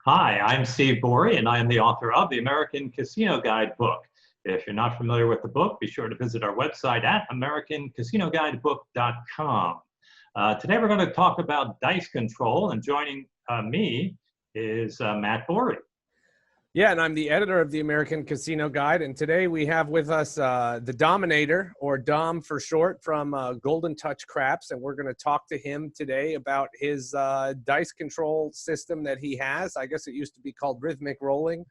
Hi, I'm Steve Bourie, and I am the author of the American Casino Guide book. If you're not familiar with the book, be sure to visit our website at americancasinoguidebook.com. Today we're going to talk about dice control, and joining me is Matt Bourie. Yeah, and I'm the editor of the American Casino Guide, and today we have with us the Dominator, or Dom for short, from Golden Touch Craps, and we're going to talk to him today about his dice control system that he has. I guess it used to be called rhythmic rolling.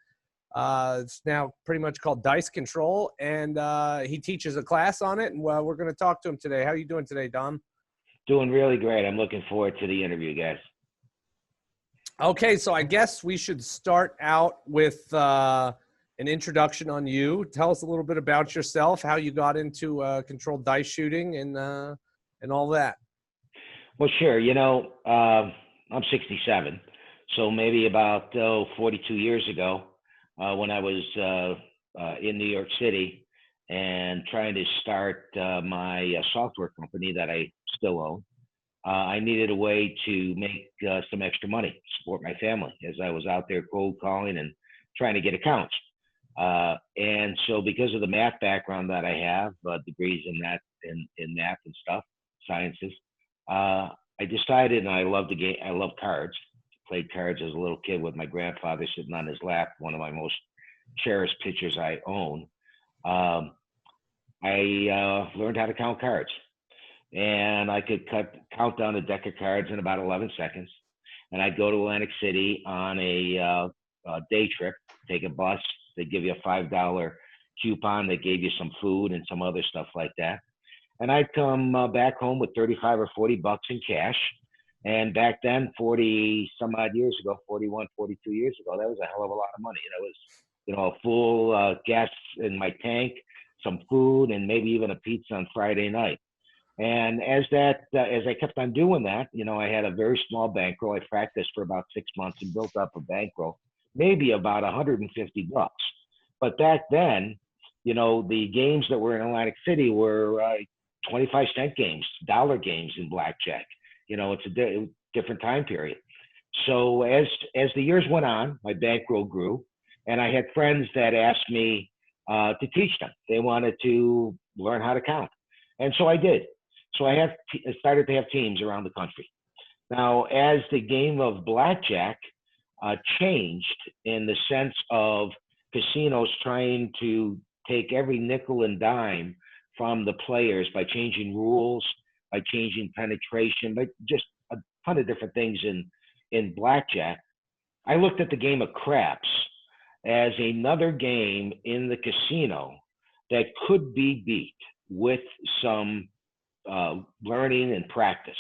It's now pretty much called dice control, and he teaches a class on it, and we're going to talk to him today. How are you doing today, Dom? Doing really great. I'm looking forward to the interview, guys. Okay, so I guess we should start out with an introduction on you. Tell us a little bit about yourself, how you got into controlled dice shooting and all that. Well, sure. I'm 67, so maybe about 42 years ago, when I was in New York City and trying to start my software company that I still own. I needed a way to make some extra money, support my family, as I was out there cold calling and trying to get accounts. And so because of the math background that I have, degrees in that, in math and stuff, sciences, I decided, and I love the game, I love cards. Played cards as a little kid with my grandfather sitting on his lap, one of my most cherished pictures I own. I learned how to count cards. And I could count down a deck of cards in about 11 seconds. And I'd go to Atlantic City on a day trip, take a bus. They'd give you a $5 coupon that gave you some food and some other stuff like that. And I'd come back home with 35 or 40 bucks in cash. And back then, 40 some odd years ago, 41, 42 years ago, that was a hell of a lot of money. That was, a full gas in my tank, some food, and maybe even a pizza on Friday night. And as I kept on doing that, I had a very small bankroll. I practiced for about 6 months and built up a bankroll, maybe about 150 bucks. But back then, the games that were in Atlantic City were 25-cent games, dollar games in blackjack. It's a different time period. So as the years went on, my bankroll grew, and I had friends that asked me to teach them. They wanted to learn how to count, and so I did. So I started to have teams around the country. Now, as the game of blackjack changed in the sense of casinos trying to take every nickel and dime from the players by changing rules, by changing penetration, by just a ton of different things in blackjack, I looked at the game of craps as another game in the casino that could be beat with some learning and practice.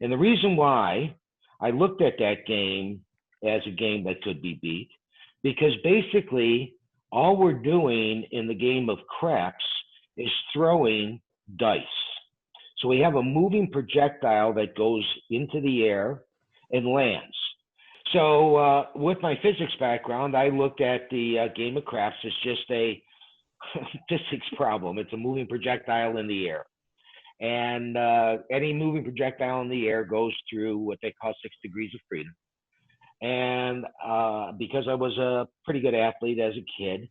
And the reason why I looked at that game as a game that could be beat, because basically all we're doing in the game of craps is throwing dice. So we have a moving projectile that goes into the air and lands. So with my physics background, I looked at the game of craps as just a physics problem. It's a moving projectile in the air. And any moving projectile in the air goes through what they call 6 degrees of freedom. And because I was a pretty good athlete as a kid,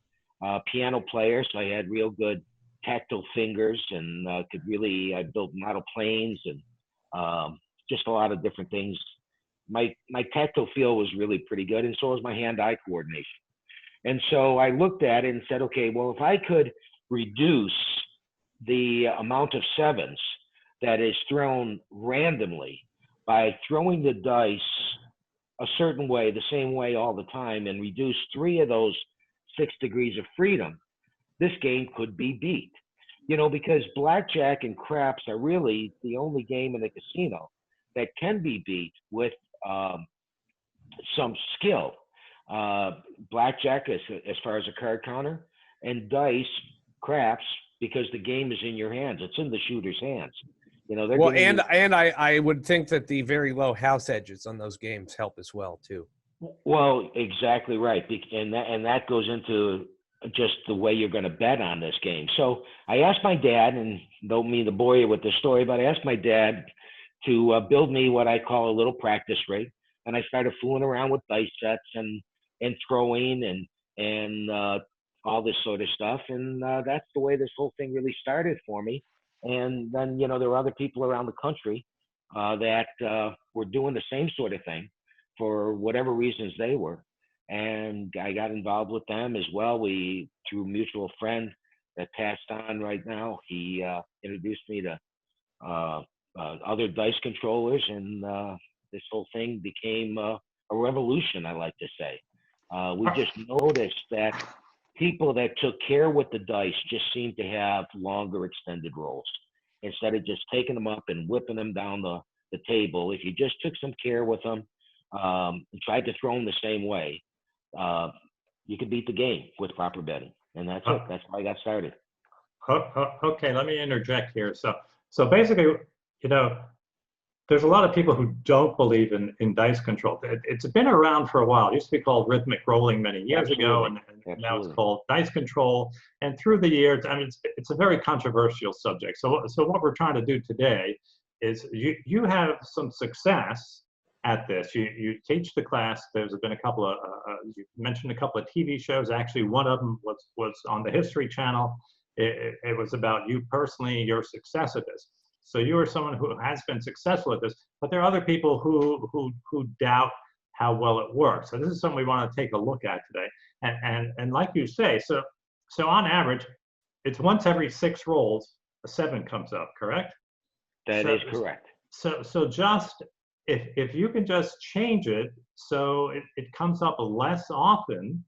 piano player, so I had real good tactile fingers and I built model planes and just a lot of different things. My tactile feel was really pretty good, and so was my hand-eye coordination. And so I looked at it and said, okay, well, if I could reduce the amount of sevens that is thrown randomly by throwing the dice a certain way, the same way all the time, and reduce 3 of those 6 degrees of freedom, this game could be beat. Because blackjack and craps are really the only game in the casino that can be beat with some skill. Blackjack as far as a card counter, and dice, craps, because the game is in your hands. It's in the shooter's hands. I would think that the very low house edges on those games help as well too. Well, exactly right, and that goes into just the way you're going to bet on this game. So I asked my dad, and don't mean to bore you with the story, but I asked my dad to build me what I call a little practice rig. and I started fooling around with dice sets and throwing and all this sort of stuff. And that's the way this whole thing really started for me. And then, you know, there were other people around the country that were doing the same sort of thing for whatever reasons they were. And I got involved with them as well. We, through a mutual friend that passed on right now, he introduced me to other dice controllers, and this whole thing became a revolution, I like to say. We just noticed that people that took care with the dice just seemed to have longer extended rolls. Instead of just taking them up and whipping them down the table, if you just took some care with them and tried to throw them the same way, you could beat the game with proper betting. And that's it. That's how I got started. Okay, let me interject here. So basically, you know, there's a lot of people who don't believe in dice control. It's been around for a while. It used to be called rhythmic rolling many years ago, and now it's called dice control. And through the years, I mean, it's a very controversial subject. So what we're trying to do today is you have some success at this. You teach the class. There's been a couple of, you mentioned a couple of TV shows. Actually, one of them was on the History Channel. It was about you personally, your success at this. So you are someone who has been successful at this, but there are other people who doubt how well it works. So this is something we want to take a look at today. And like you say, so on average, it's once every 6 rolls, a 7 comes up, correct? That is correct. So just if you can just change it so it comes up less often,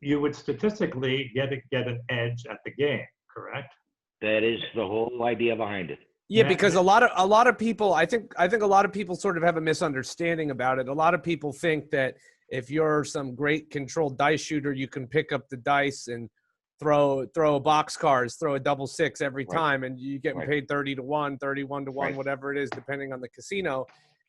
you would statistically get an edge at the game, correct? That is the whole idea behind it. Yeah, because a lot of people, I think a lot of people sort of have a misunderstanding about it. A lot of people think that if you're some great controlled dice shooter, you can pick up the dice and throw a boxcars, throw a double 6 every time, and you getting paid 30 to 1, 31 to 1, whatever it is, depending on the casino.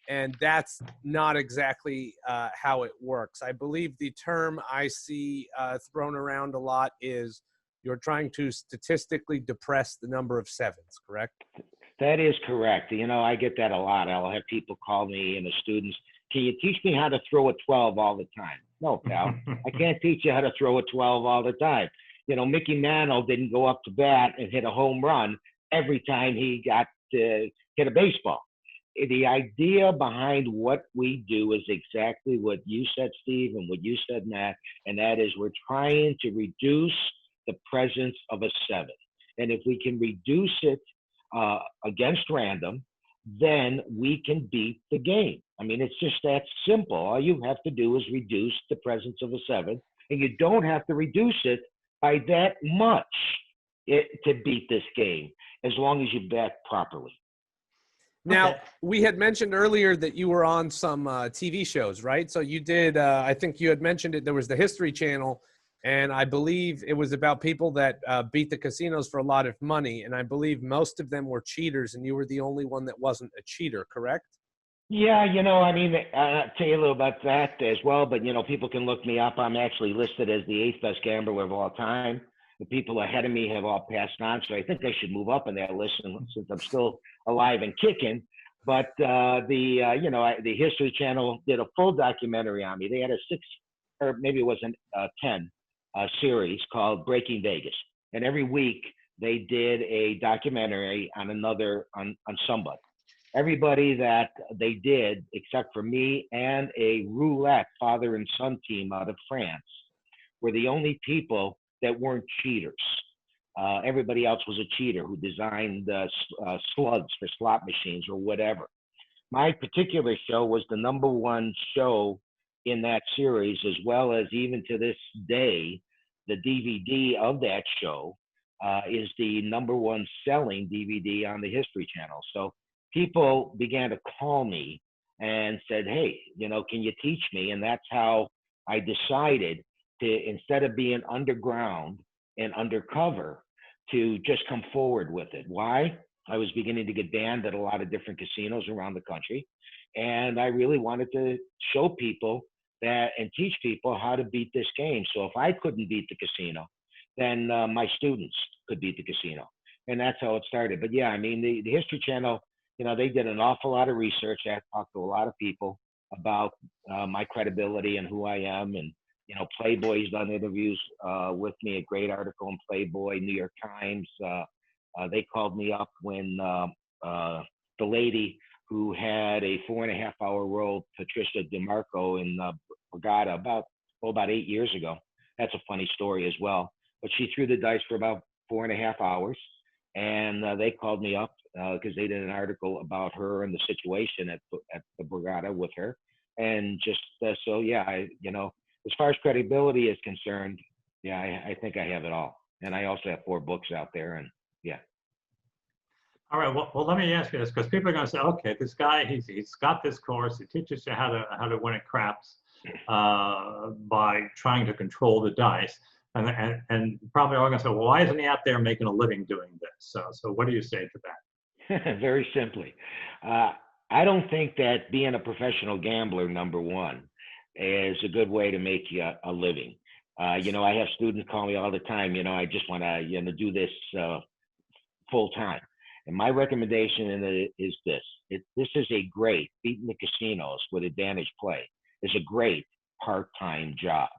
And that's not exactly how it works. I believe the term I see thrown around a lot is you're trying to statistically depress the number of 7s, correct? That is correct. You know, I get that a lot. I'll have people call me and the students, can you teach me how to throw a 12 all the time? No, pal, I can't teach you how to throw a 12 all the time. You know, Mickey Mantle didn't go up to bat and hit a home run every time he got to hit a baseball. The idea behind what we do is exactly what you said, Steve, and what you said, Matt, and that is we're trying to reduce the presence of a 7. And if we can reduce it against random, then we can beat the game. I mean, it's just that simple. All you have to do is reduce the presence of a 7, and you don't have to reduce it by that much to beat this game, as long as you bet properly. Now, we had mentioned earlier that you were on some TV shows, right? So you did, I think you had mentioned it, there was the History Channel, and I believe it was about people that beat the casinos for a lot of money, and I believe most of them were cheaters, and you were the only one that wasn't a cheater, correct? Yeah, you know, I mean, I'll tell you a little about that as well, but, you know, people can look me up. I'm actually listed as the 8th best gambler of all time. The people ahead of me have all passed on, so I think I should move up in that list since I'm still alive and kicking. But you know, the History Channel did a full documentary on me. They had a 6, or maybe it was a 10 series called Breaking Vegas, and every week they did a documentary on on somebody. Everybody that they did, except for me and a roulette father and son team out of France, were the only people that weren't cheaters. Everybody else was a cheater who designed slugs for slot machines or whatever. My particular show was the #1 show in that series, as well as even to this day, the DVD of that show is the #1 selling DVD on the History Channel. So people began to call me and said, hey, you know, can you teach me? And that's how I decided to, instead of being underground and undercover, to just come forward with it. Why? I was beginning to get banned at a lot of different casinos around the country. And I really wanted to show people that and teach people how to beat this game. So if I couldn't beat the casino, then my students could beat the casino. And that's how it started. But yeah, I mean, the History Channel, they did an awful lot of research. I talked to a lot of people about my credibility and who I am. And, Playboy's done interviews with me, a great article in Playboy, New York Times. They called me up when the lady who had a 4.5-hour roll, Patricia DeMarco, in Borgata about 8 years ago. That's a funny story as well. But she threw the dice for about 4.5 hours. And they called me up because they did an article about her and the situation at the Borgata with her. And just so, yeah, as far as credibility is concerned, yeah, I think I have it all. And I also have 4 books out there. And yeah. All right. Well, let me ask you this, because people are going to say, okay, this guy, he's got this course. He teaches you how to win at craps by trying to control the dice. And probably all going to say, well, why isn't he out there making a living doing this? So what do you say to that? Very simply, I don't think that being a professional gambler, number one, is a good way to make a living. I have students call me all the time. I just want to do this full time. And my recommendation is this: this is a great, beating the casinos with advantage play is a great part-time job.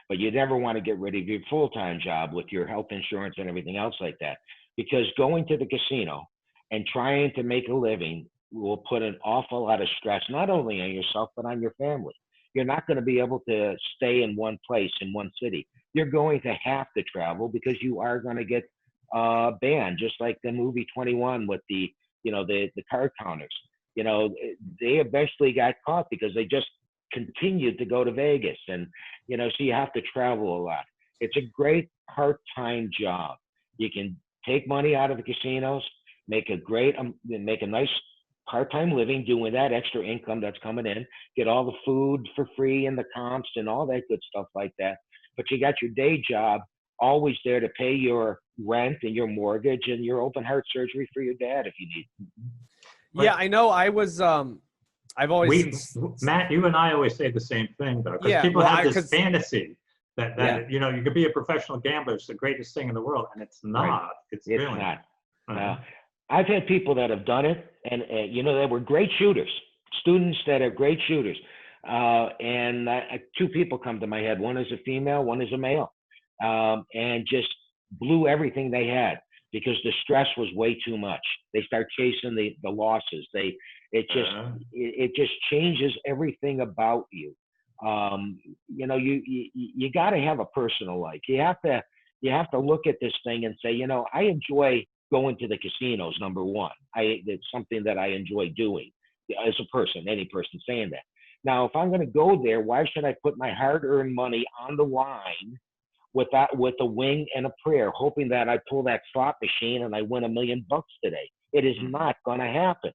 But you never want to get rid of your full-time job with your health insurance and everything else like that, because going to the casino and trying to make a living will put an awful lot of stress, not only on yourself, but on your family. You're not going to be able to stay in one place, in one city. You're going to have to travel because you are going to get banned, just like the movie 21 with the card counters. They eventually got caught because they just continued to go to Vegas, and so you have to travel a lot. It's a great part-time job. You can take money out of the casinos, make a nice part-time living doing that extra income that's coming in, get all the food for free and the comps and all that good stuff like that. But you got your day job always there to pay your rent and your mortgage and your open heart surgery for your dad if you need. Yeah, I know. I've always Matt, you and I always say the same thing though, because people have this fantasy that you could be a professional gambler. It's the greatest thing in the world, and it's not. Right. It's really not. No. I've had people that have done it, and they were great shooters. Students that are great shooters, and 2 people come to my head. One is a female, one is a male, and just blew everything they had because the stress was way too much. They start chasing the losses. It just changes everything about you. You got to have a personal life. You have to look at this thing and say, I enjoy going to the casinos. Number one, it's something that I enjoy doing as a person. Any person saying that. Now, if I'm going to go there, why should I put my hard-earned money on the line with a wing and a prayer, hoping that I pull that slot machine and I win $1 million today? It is not going to happen.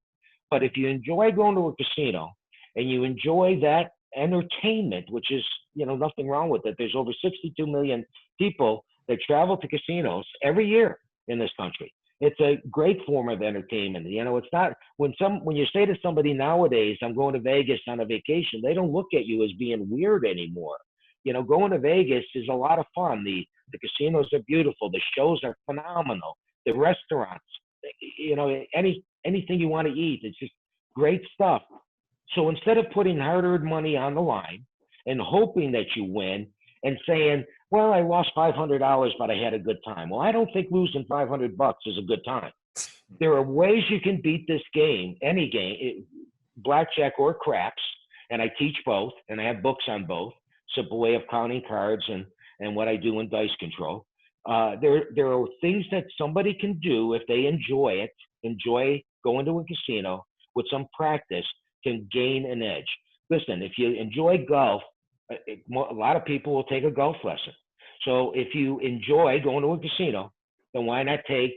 But if you enjoy going to a casino and you enjoy that entertainment, which is, nothing wrong with it. There's over 62 million people that travel to casinos every year in this country. It's a great form of entertainment. It's not when you say to somebody nowadays, I'm going to Vegas on a vacation, they don't look at you as being weird anymore. Going to Vegas is a lot of fun. The casinos are beautiful. The shows are phenomenal. The restaurants, anything you want to eat, it's just great stuff. So instead of putting hard-earned money on the line and hoping that you win and saying, well, I lost $500, but I had a good time. Well, I don't think losing $500 is a good time. There are ways you can beat this game, any game, blackjack or craps, and I teach both, and I have books on both. Simple way of counting cards and what I do in dice control. There are things that somebody can do if they enjoy going to a casino with some practice, can gain an edge. Listen, if you enjoy golf, a lot of people will take a golf lesson. So if you enjoy going to a casino, then why not take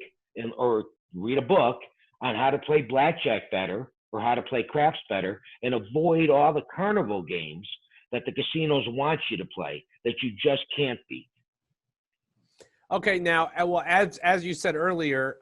or read a book on how to play blackjack better or how to play craps better and avoid all the carnival games that the casinos want you to play that you just can't beat. Okay, now, well, as you said earlier,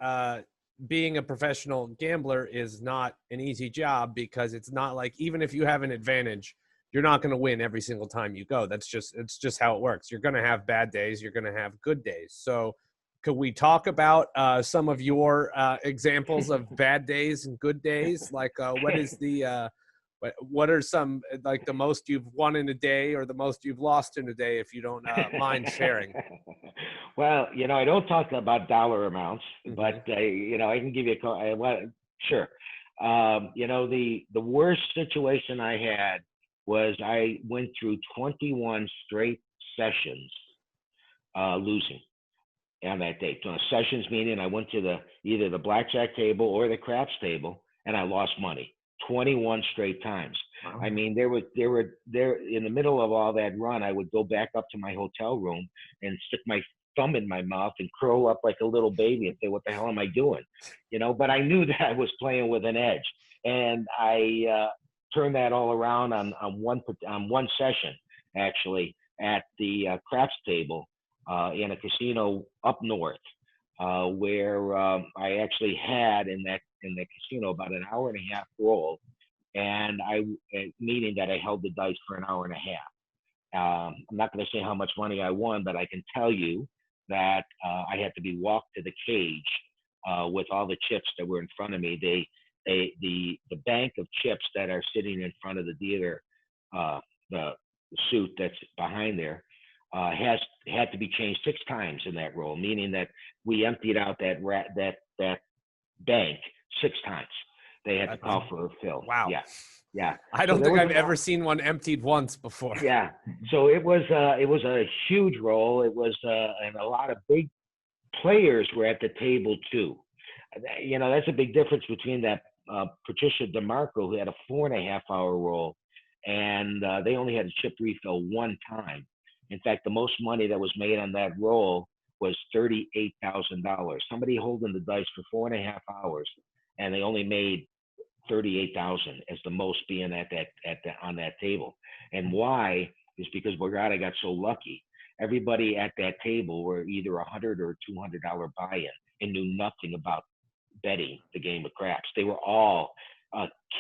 being a professional gambler is not an easy job because it's not like, even if you have an advantage, you're not going to win every single time you go. It's just how it works. You're going to have bad days. You're going to have good days. So Could we talk about some of your examples of bad days and good days? Like, what are some, like, the most you've won in a day or the most you've lost in a day, if you don't mind sharing? Well, I don't talk about dollar amounts, but I can give you sure. The worst situation I had was I went through 21 straight sessions losing on that day. Sessions meaning I went to either the blackjack table or the craps table, and I lost money 21 straight times. Wow. I mean, there in the middle of all that run, I would go back up to my hotel room and stick my thumb in my mouth and curl up like a little baby and say, "What the hell am I doing?" But I knew that I was playing with an edge, and I turned that all around on one session, actually, at the craps table in a casino up north, where I actually had in the casino about an hour and a half roll, and meaning that I held the dice for an hour and a half. I'm not going to say how much money I won, but I can tell you that I had to be walked to the cage with all the chips that were in front of me. The bank of chips that are sitting in front of the dealer, the suit that's behind there, had to be changed 6 times in that roll, meaning that we emptied out that bank 6 times. They had to call for a fill. Wow. Yeah. I don't think I've ever seen one emptied once before. Yeah. So it was a huge roll. It was and a lot of big players were at the table too. That's a big difference between that Patricia DeMarco, who had a 4.5-hour roll, and they only had a chip refill 1 time. In fact, the most money that was made on that roll was $38,000. Somebody holding the dice for 4.5 hours, and they only made $38,000 as the most being on that table. And why is because Borgata got so lucky. Everybody at that table were either $100 or $200 buy-in and knew nothing about betting the game of craps. They were all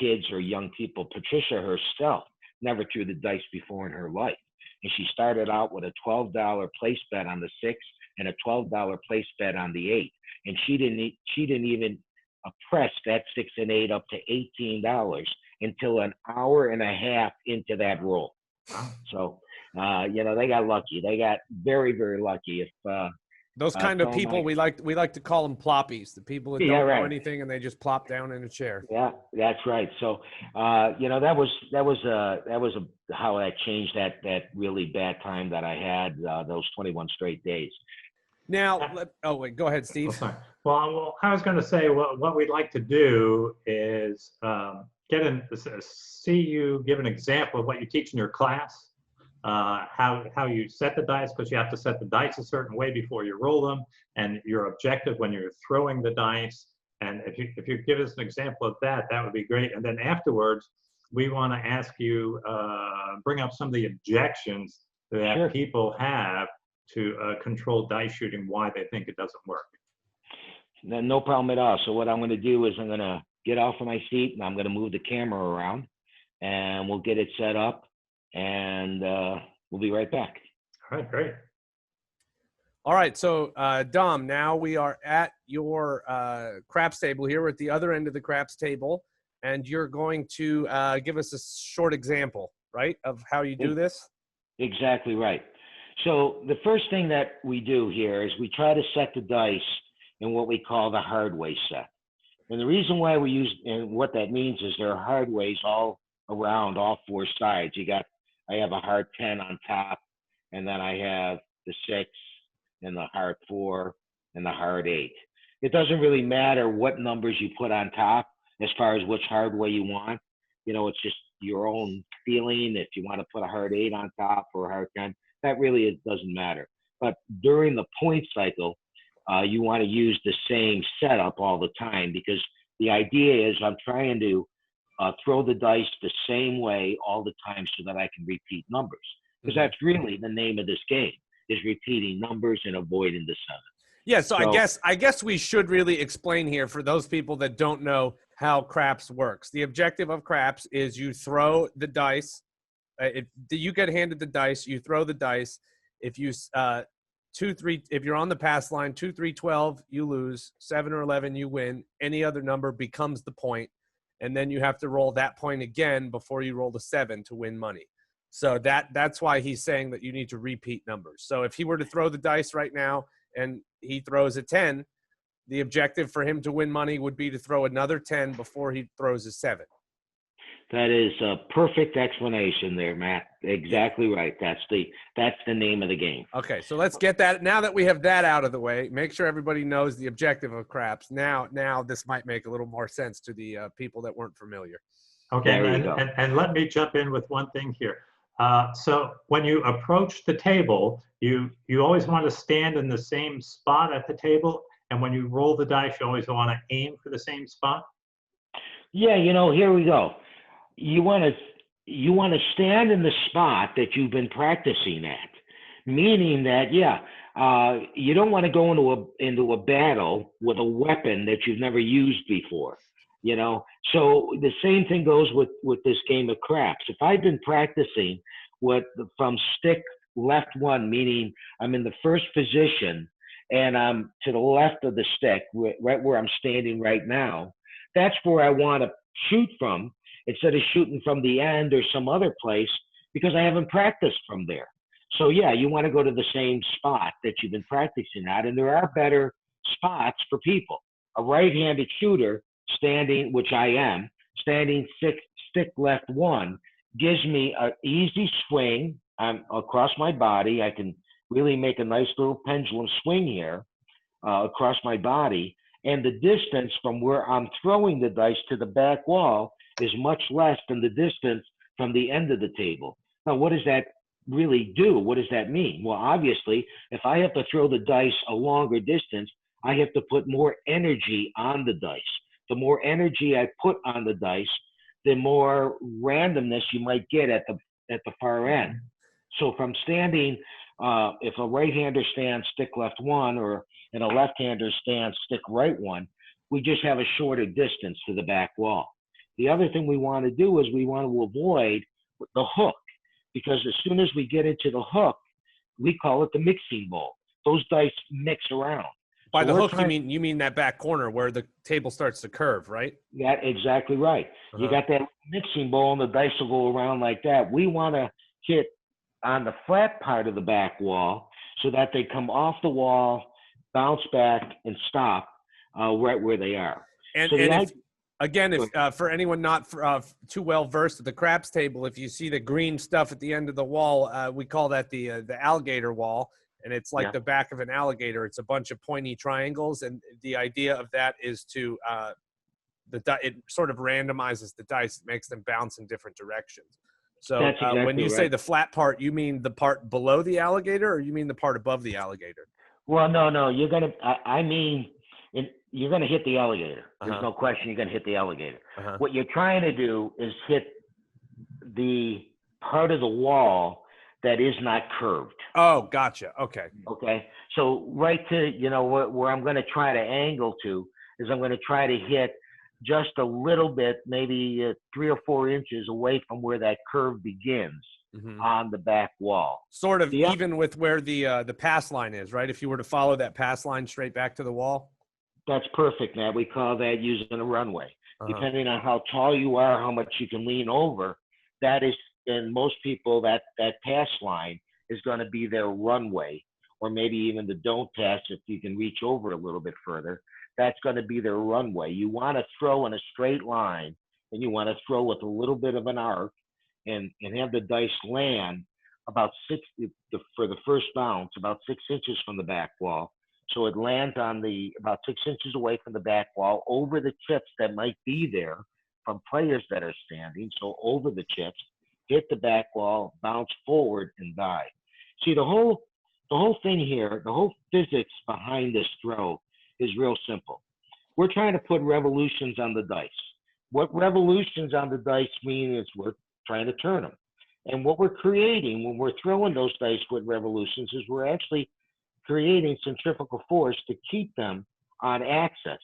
kids or young people. Patricia herself never threw the dice before in her life. And she started out with a $12 place bet on the 6 and a $12 place bet on the 8. And she didn't even press that 6 and 8 up to $18 until an hour and a half into that roll. So, they got lucky. They got very, very lucky. If those kind of people, we like to call them ploppies, the people that don't know anything and they just plop down in a chair. Yeah, that's right. So, that was how that changed that really bad time that I had those 21 straight days. Now, wait, go ahead, Steve. Oh, sorry. Well, I was going to say what we'd like to do is see you give an example of what you teach in your class. How you set the dice, because you have to set the dice a certain way before you roll them, and your objective when you're throwing the dice. And if you give us an example of that would be great. And then afterwards, we want to ask you bring up some of the objections that people have to controlled dice shooting, why they think it doesn't work. No problem at all. So what I'm going to do is I'm going to get off of my seat and I'm going to move the camera around, and we'll get it set up. And we'll be right back. All right, great. All right, so Dom, now we are at your craps table here. We're at the other end of the craps table, and you're going to give us a short example, right, of how you do this? Exactly right. So the first thing that we do here is we try to set the dice in what we call the hard way set. And the reason why we use, and what that means is there are hard ways all around all 4 sides. I have a hard 10 on top, and then I have the 6 and the hard 4 and the hard 8. It doesn't really matter what numbers you put on top as far as which hard way you want. It's just your own feeling. If you want to put a hard 8 on top or a hard 10, that really doesn't matter. But during the point cycle, you want to use the same setup all the time, because the idea is I'm trying to throw the dice the same way all the time so that I can repeat numbers. Because that's really the name of this game, is repeating numbers and avoiding the 7. Yeah, so I guess we should really explain here for those people that don't know how craps works. The objective of craps is you throw the dice. You get handed the dice, you throw the dice. If you 2, 3, if you're on the pass line, 2, 3, 12, you lose. 7 or 11, you win. Any other number becomes the point, and then you have to roll that point again before you roll the 7 to win money. So that's why he's saying that you need to repeat numbers. So if he were to throw the dice right now and he throws a 10, the objective for him to win money would be to throw another 10 before he throws a 7. That is a perfect explanation there, Matt. Exactly right. That's the name of the game. Okay, so let's get that. Now that we have that out of the way, make sure everybody knows the objective of craps. Now this might make a little more sense to the people that weren't familiar. Okay, There you go. and let me jump in with one thing here. So when you approach the table, you always want to stand in the same spot at the table, and when you roll the dice, you always want to aim for the same spot. Yeah, here we go. You want to stand in the spot that you've been practicing at, meaning that you don't want to go into a battle with a weapon that you've never used before. So the same thing goes with this game of craps. If I've been practicing from stick left 1, meaning I'm in the first position and I'm to the left of the stick, right where I'm standing right now, that's where I want to shoot from instead of shooting from the end or some other place, because I haven't practiced from there. So you want to go to the same spot that you've been practicing at, and there are better spots for people. A right-handed shooter standing, which I am, standing stick left 1, gives me an easy swing across my body. I can really make a nice little pendulum swing here across my body, and the distance from where I'm throwing the dice to the back wall is much less than the distance from the end of the table. Now, what does that really do? What does that mean? Well, obviously, if I have to throw the dice a longer distance, I have to put more energy on the dice. The more energy I put on the dice, the more randomness you might get at the far end. So from standing, if a right-hander stands stick left 1 and a left-hander stands stick right 1, we just have a shorter distance to the back wall. The other thing we want to do is we want to avoid the hook, because as soon as we get into the hook, we call it the mixing bowl. Those dice mix around. By the hook, you mean that back corner where the table starts to curve, right? Yeah, exactly right. You got that mixing bowl and the dice will go around like that. We want to hit on the flat part of the back wall so that they come off the wall, bounce back, and stop right where they are. And, so if for anyone not too well versed at the craps table, if you see the green stuff at the end of the wall, we call that the alligator wall. And it's like the back of an alligator. It's a bunch of pointy triangles, and the idea of that is to it sort of randomizes the dice, it makes them bounce in different directions. So exactly when you say the flat part, you mean the part below the alligator, or you mean the part above the alligator? Well, no, you're gonna. You're gonna hit the alligator. There's no question. You're gonna hit the alligator. What you're trying to do is hit the part of the wall that is not curved. Oh, gotcha. Okay. Okay. So right to, where I'm going to try to angle to is I'm going to try to hit just a little bit, maybe 3 or 4 inches away from where that curve begins on the back wall. Sort of even with where the pass line is, right? If you were to follow that pass line straight back to the wall. That's perfect, Matt. We call that using a runway. Depending on how tall you are, how much you can lean over, that is, and most people, that pass line is going to be their runway, or maybe even the don't pass if you can reach over a little bit further. That's going to be their runway. You want to throw in a straight line, and you want to throw with a little bit of an arc, and have the dice land about for the first bounce, about 6 inches from the back wall. So it lands on about 6 inches away from the back wall, over the chips that might be there from players that are standing. So over the chips, hit the back wall, bounce forward, and die. See, the whole thing here, the whole physics behind this throw is real simple. We're trying to put revolutions on the dice. What revolutions on the dice mean is we're trying to turn them. And what we're creating when we're throwing those dice with revolutions is we're actually creating centrifugal force to keep them on axis.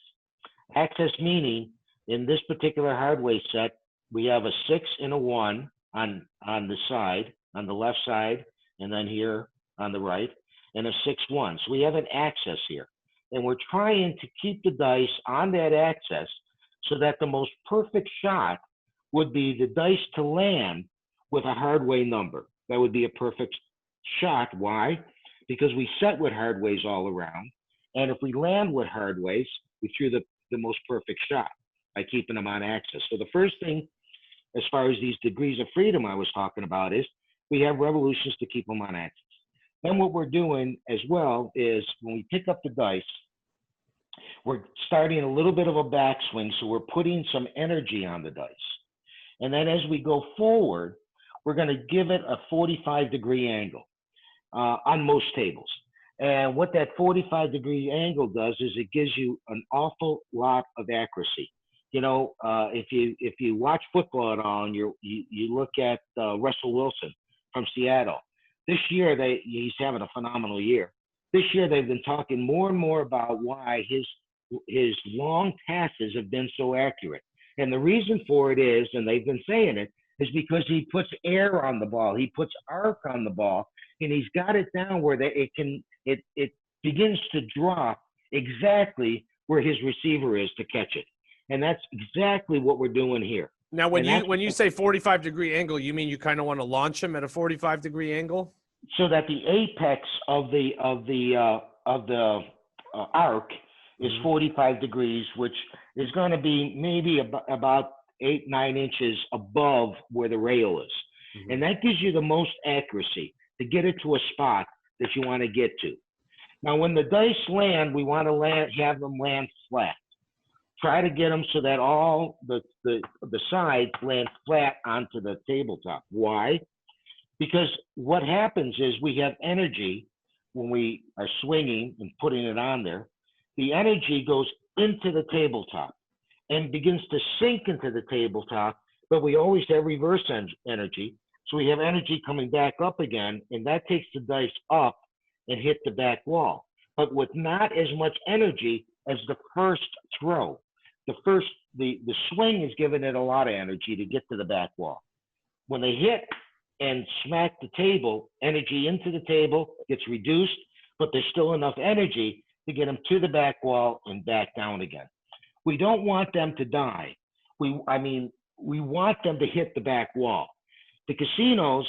Axis meaning, in this particular hardware set, we have a 6 and a 1 on the side, on the left side, and then here on the right. and a 6-1. So we have an axis here. And we're trying to keep the dice on that axis so that the most perfect shot would be the dice to land with a hardway number. That would be a perfect shot. Why? Because we set with hardways all around. And if we land with hardways, we threw the most perfect shot by keeping them on axis. So the first thing, as far as these degrees of freedom I was talking about, is we have revolutions to keep them on axis. Then what we're doing as well is when we pick up the dice, we're starting a little bit of a backswing, so we're putting some energy on the dice. And then as we go forward, we're going to give it a 45-degree angle on most tables. And what that 45-degree angle does is it gives you an awful lot of accuracy. You know, if you watch football at all and you look at Russell Wilson from Seattle, this year he's having a phenomenal year. This year they've been talking more and more about why his long passes have been so accurate. And the reason for it is, and they've been saying it, is because he puts air on the ball, he puts arc on the ball, and he's got it down where it begins to drop exactly where his receiver is to catch it. And that's exactly what we're doing here. Now, when you say 45-degree angle, you mean you kind of want to launch him at a 45-degree angle? So that the apex of the arc is 45 degrees, which is going to be maybe about 8-9 inches above where the rail is. Mm-hmm. And that gives you the most accuracy to get it to a spot that you want to get to. Now, when the dice land, we want to have them land flat. Try to get them so that all the sides land flat onto the tabletop. Why? Because what happens is we have energy when we are swinging and putting it on there. The energy goes into the tabletop and begins to sink into the tabletop, but we always have reverse energy. So we have energy coming back up again, and that takes the dice up and hit the back wall, but with not as much energy as the first throw. The swing is giving it a lot of energy to get to the back wall. When they hit and smack the table, energy into the table gets reduced, but there's still enough energy to get them to the back wall and back down again. We don't want them to die. We want them to hit the back wall. The casinos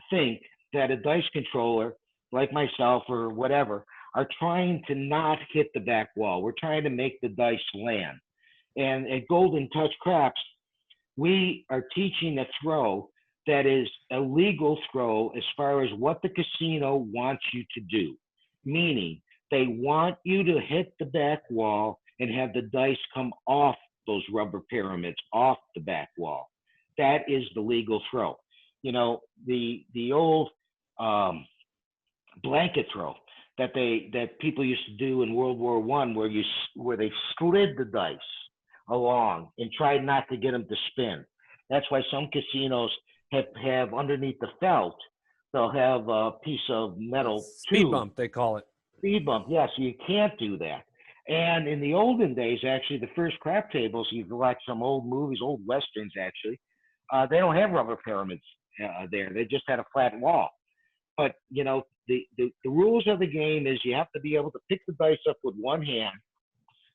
think that a dice controller, like myself or whatever, are trying to not hit the back wall. We're trying to make the dice land. And at Golden Touch Craps, we are teaching a throw that is a legal throw as far as what the casino wants you to do. Meaning, they want you to hit the back wall and have the dice come off those rubber pyramids, off the back wall. That is the legal throw. You know, the old blanket throw that people used to do in World War I, where they slid the dice along and tried not to get them to spin. That's why some casinos have underneath the felt, they'll have a piece of metal speed bump, they call it. Speed bump, yeah, so you can't do that. And in the olden days, actually, the first crap tables, you watch some old movies, old westerns actually, they don't have rubber pyramids there. They just had a flat wall. But, you know, the rules of the game is you have to be able to pick the dice up with one hand.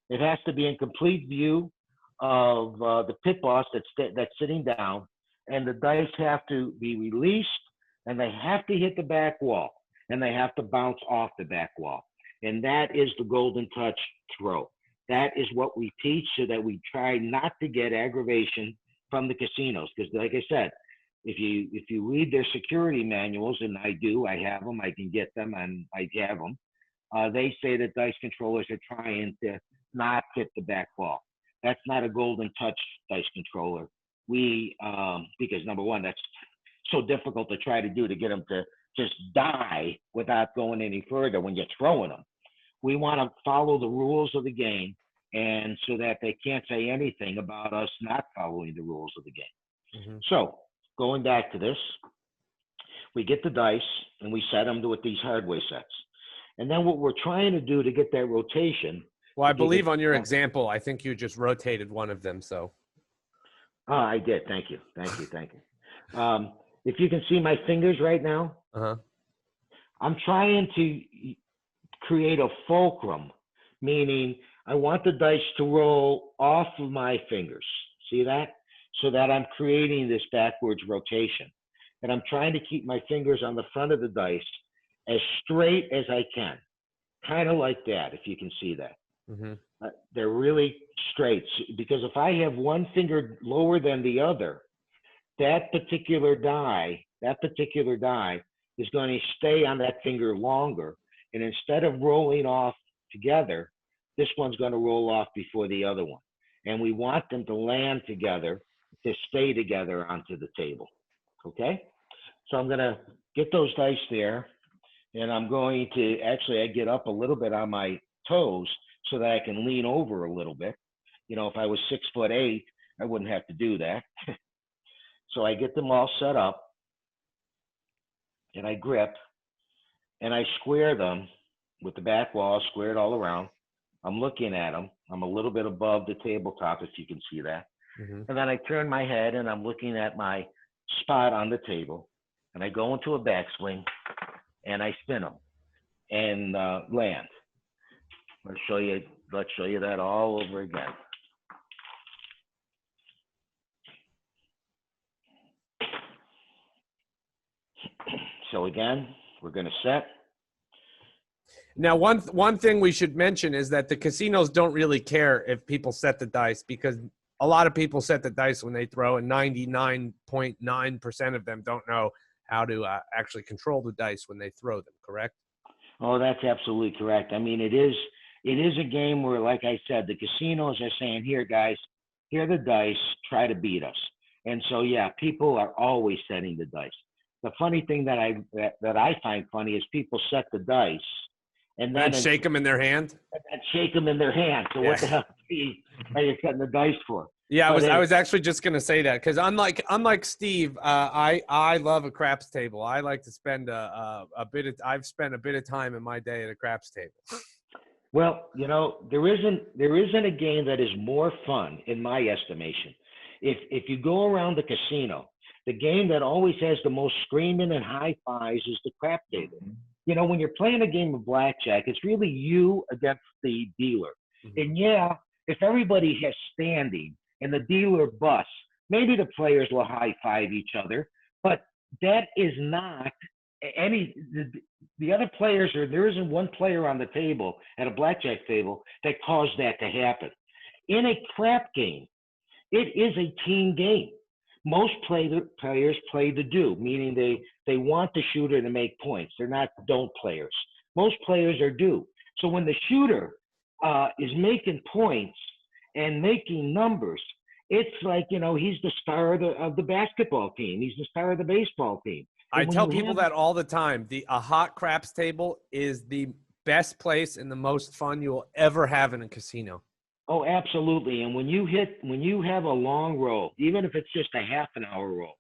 It has to be in complete view of the pit boss that's sitting down, and the dice have to be released, and they have to hit the back wall, and they have to bounce off the back wall. And that is the Golden Touch throw. That is what we teach so that we try not to get aggravation from the casinos. Because like I said, if you read their security manuals, and I do, I have them, I can get them, and I have them, they say that dice controllers are trying to not hit the back wall. That's not a Golden Touch dice controller. Because number one, that's so difficult to try to do, to get them to just die without going any further when you're throwing them. We want to follow the rules of the game, and so that they can't say anything about us not following the rules of the game. Mm-hmm. So going back to this, we get the dice and we set them with these hardware sets. And then what we're trying to do to get that rotation. Well, I believe on your example, I think you just rotated one of them. So. I did. Thank you. If you can see my fingers right now, I'm trying to create a fulcrum, meaning I want the dice to roll off of my fingers. See that? So that I'm creating this backwards rotation. And I'm trying to keep my fingers on the front of the dice as straight as I can. Kind of like that, if you can see that. Mm-hmm. They're really straight, because if I have one finger lower than the other, that particular die is going to stay on that finger longer. And instead of rolling off together, this one's going to roll off before the other one. And we want them to land together, to stay together onto the table. Okay? So I'm going to get those dice there. And I'm going to, actually, I get up a little bit on my toes so that I can lean over a little bit. You know, if I was 6'8", I wouldn't have to do that. So I get them all set up, and I grip, and I square them with the back wall squared all around. I'm looking at them. I'm a little bit above the tabletop, if you can see that. Mm-hmm. And then I turn my head, and I'm looking at my spot on the table, and I go into a backswing, and I spin them and land. Let's show you that all over again. So again, we're going to set. Now, one thing we should mention is that the casinos don't really care if people set the dice, because a lot of people set the dice when they throw, and 99.9% of them don't know how to actually control the dice when they throw them, correct? Oh, that's absolutely correct. I mean, it is a game where, like I said, the casinos are saying, here, guys, here are the dice, try to beat us. And so, yeah, people are always setting the dice. The funny thing that I find funny is people set the dice and then shake them in their hand. And shake them in their hand. So what the hell are you setting the dice for? Yeah, I was actually just gonna say that, because unlike Steve, I love a craps table. I like to spend I've spent a bit of time in my day at a craps table. Well, you know, there isn't a game that is more fun, in my estimation. If you go around the casino, the game that always has the most screaming and high fives is the crap table. You know, when you're playing a game of blackjack, it's really you against the dealer. Mm-hmm. And yeah, if everybody has standing and the dealer busts, maybe the players will high five each other, but that is not the other players, or there isn't one player on the table at a blackjack table that caused that to happen. In a crap game, it is a team game. Most players play to do, meaning they want the shooter to make points. They're not don't players. Most players are do. So when the shooter is making points and making numbers, it's like, you know, he's the star of the basketball team. He's the star of the baseball team. I tell people that all the time. A hot craps table is the best place and the most fun you will ever have in a casino. Oh, absolutely. And when you have a long roll, even if it's just a half an hour roll,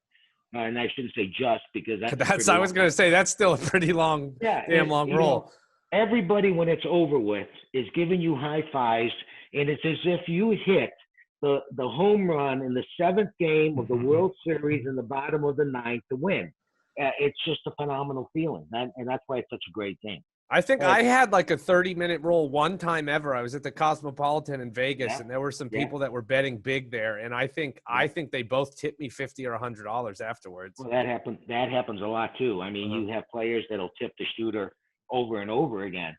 and I shouldn't say just, because I was going to say that's still a pretty long, long roll. Know, everybody, when it's over with, is giving you high fives, and it's as if you hit the home run in the 7th game of the World Series in the bottom of the 9th to win. It's just a phenomenal feeling, and that's why it's such a great game. I think I had like a 30-minute roll one time ever. I was at the Cosmopolitan in Vegas, and there were some people that were betting big there, and I think they both tipped me $50 or $100 afterwards. Well, that happens a lot too. I mean, you have players that'll tip the shooter over and over again,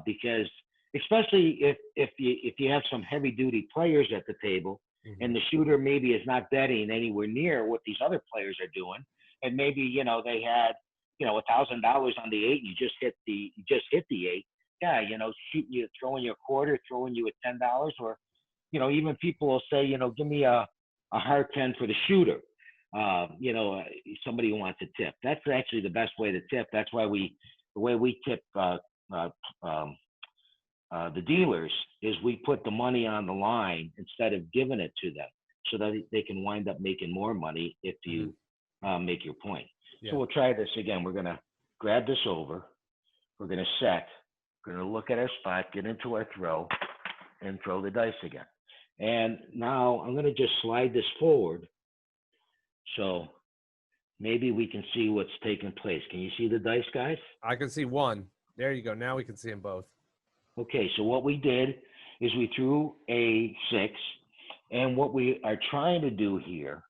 because especially if you have some heavy duty players at the table, and the shooter maybe is not betting anywhere near what these other players are doing, and maybe, you know, they had, you know, $1,000 on the 8, and you just hit the 8. Yeah, you know, shooting you, throwing you a quarter, throwing you at $10, or, you know, even people will say, you know, give me a hard 10 for the shooter. You know, somebody who wants to tip. That's actually the best way to tip. That's why the way we tip the dealers is we put the money on the line instead of giving it to them, so that they can wind up making more money if you make your point. Yeah. So we'll try this again. We're going to grab this over. We're going to set. We're going to look at our spot, get into our throw, and throw the dice again. And now I'm going to just slide this forward. So maybe we can see what's taking place. Can you see the dice, guys? I can see one. There you go. Now we can see them both. Okay, so what we did is we threw a 6, and what we are trying to do here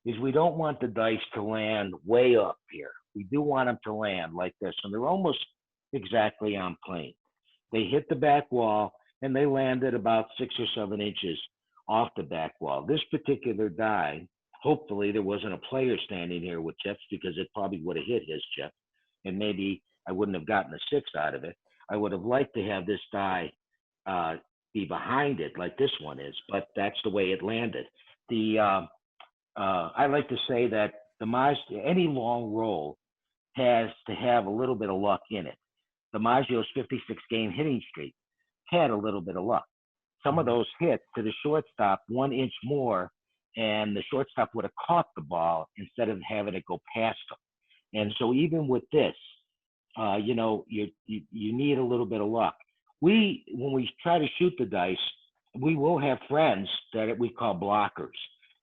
is we don't want the dice to land way up here. We do want them to land like this, and they're almost exactly on plane. They hit the back wall, and they landed about 6 or 7 inches off the back wall. This particular die, hopefully there wasn't a player standing here with chips, because it probably would have hit his chip, and maybe I wouldn't have gotten a 6 out of it. I would have liked to have this die be behind it like this one is, but that's the way it landed. I like to say that any long roll has to have a little bit of luck in it. DiMaggio's 56-game hitting streak had a little bit of luck. Some of those hit to the shortstop 1 inch more, and the shortstop would have caught the ball instead of having it go past him. And so even with this, you need a little bit of luck. When we try to shoot the dice, we will have friends that we call blockers,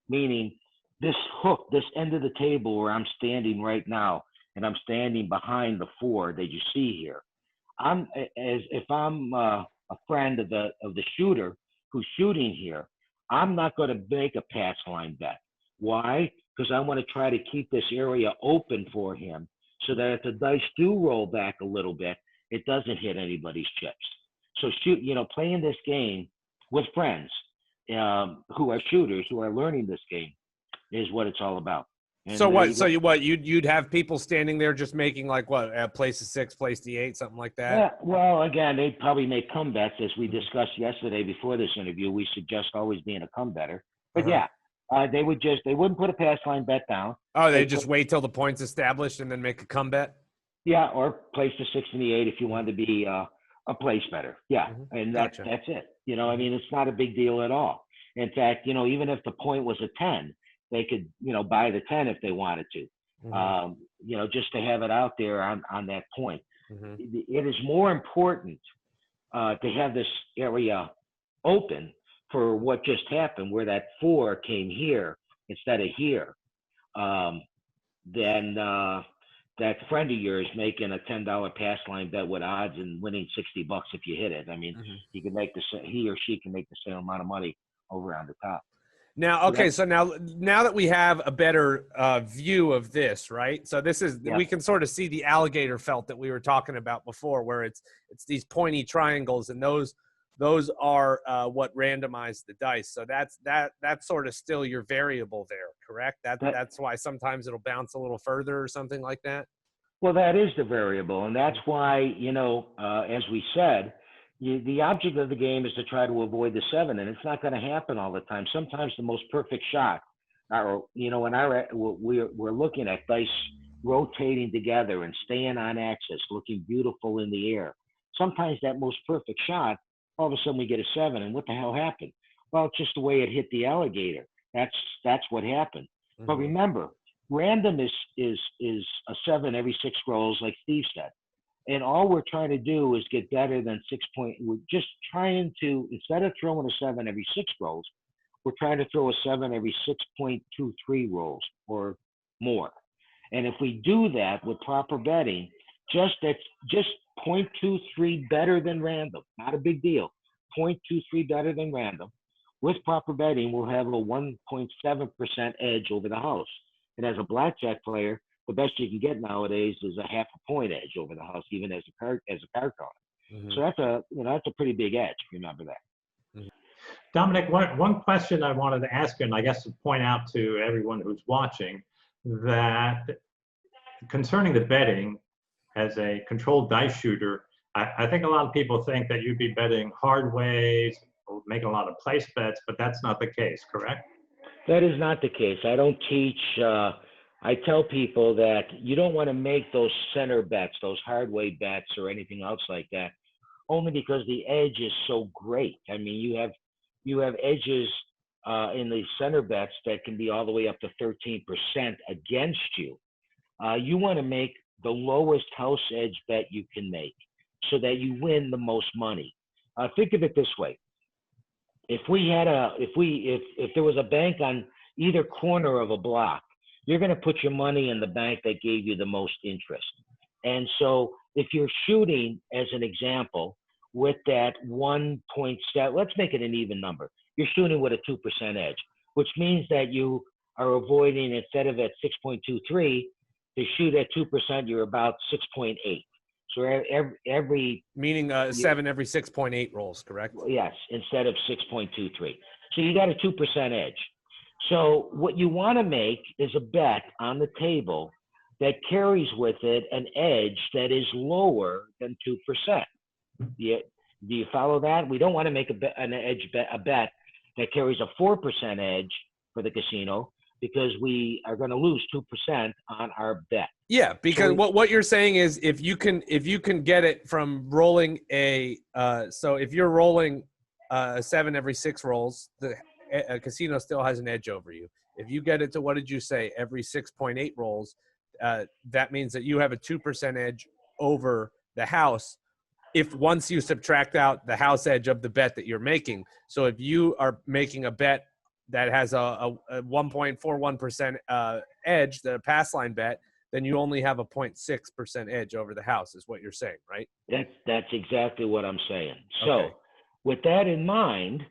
meaning this hook, this end of the table where I'm standing right now, and I'm standing behind the 4 that you see here. If I'm a friend of the shooter who's shooting here, I'm not going to make a pass line bet. Why? Because I want to try to keep this area open for him, so that if the dice do roll back a little bit, it doesn't hit anybody's chips. So playing this game with friends who are shooters, who are learning this game, is what it's all about. And you'd have people standing there just making like what, place to 6, place to 8, something like that? Yeah, well, again, they'd probably make comebacks, as we discussed yesterday before this interview. We suggest always being a comebatter. But they wouldn't put a pass line bet down. Oh, they just wait till the point's established and then make a comeback? Yeah, or place the 6 and the 8 if you wanted to be a place better. Yeah, and that's it. It's not a big deal at all. In fact, even if the point was a 10, they could, buy the 10 if they wanted to, just to have it out there on that point. It is more important to have this area open for what just happened, where that 4 came here instead of here, than that friend of yours making a $10 pass line bet with odds and winning $60 if you hit it. I mean, he or she can make the same amount of money over on the top. Now, okay, so now that we have a better view of this, right? So this is we can sort of see the alligator felt that we were talking about before, where it's these pointy triangles, and those are what randomize the dice. So that's sort of still your variable there, correct? That's why sometimes it'll bounce a little further or something like that. Well, that is the variable, and that's why as we said, the object of the game is to try to avoid the 7, and it's not going to happen all the time. Sometimes the most perfect shot, we're looking at dice rotating together and staying on axis, looking beautiful in the air. Sometimes that most perfect shot, all of a sudden we get a 7, and what the hell happened? Well, it's just the way it hit the alligator. That's what happened. But remember, random is a 7 every 6 rolls, like Steve said. And all we're trying to do is get better than 6 point. We're just trying to, instead of throwing a 7 every 6 rolls, we're trying to throw a 7 every 6.23 rolls or more. And if we do that with proper betting, just 0.23 better than random, not a big deal. 0.23 better than random. With proper betting, we'll have a 1.7% edge over the house. And as a blackjack player, the best you can get nowadays is a 0.5 point edge over the house, even as a card counter. So that's a pretty big edge. Remember that. Dominic, one question I wanted to ask you, and I guess to point out to everyone who's watching, that concerning the betting as a controlled dice shooter, I think a lot of people think that you'd be betting hard ways, or making a lot of place bets, but that's not the case, correct? That is not the case. I don't teach. I tell people that you don't want to make those center bets, those hard way bets or anything else like that, only because the edge is so great. I mean, you have edges in the center bets that can be all the way up to 13% against you. You want to make the lowest house edge bet you can make so that you win the most money. Think of it this way. If there was a bank on either corner of a block, you're going to put your money in the bank that gave you the most interest. And so if you're shooting, as an example, with that 1.7, let's make it an even number. You're shooting with a 2% edge, which means that you are avoiding, instead of at 6.23, to shoot at 2%, you're about 6.8. So every meaning 7 every 6.8 rolls, correct? Yes, instead of 6.23. So you got a 2% edge. So what you want to make is a bet on the table that carries with it an edge that is lower than 2%. Do you follow that? We don't want to make a bet that carries a 4% edge for the casino, because we are going to lose 2% on our bet. Yeah, because what you're saying is if you can get it from rolling so if you're rolling 7 every 6 rolls, a casino still has an edge over you. If you get it to, what did you say, every 6.8 rolls, that means that you have a 2% edge over the house, if once you subtract out the house edge of the bet that you're making. So if you are making a bet that has a 1.41% edge, the pass line bet, then you only have a 0.6% edge over the house, is what you're saying, right? That's exactly what I'm saying. So Okay. with that in mind,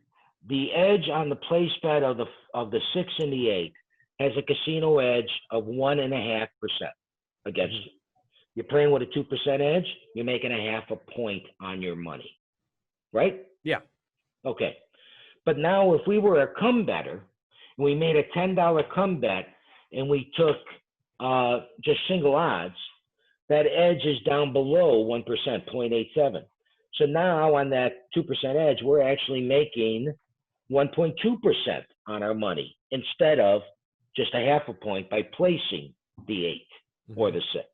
the edge on the place bet of the 6 and the 8 has a casino edge of 1.5% against you. You're playing with a 2% edge, you're making a 0.5 point on your money, right? Yeah. Okay. But now if we were a come better, and we made a $10 come bet, and we took just single odds, that edge is down below 1%, 0.87. So now on that 2% edge, we're actually making 1.2% on our money instead of just a 0.5 point by placing the 8 or the 6.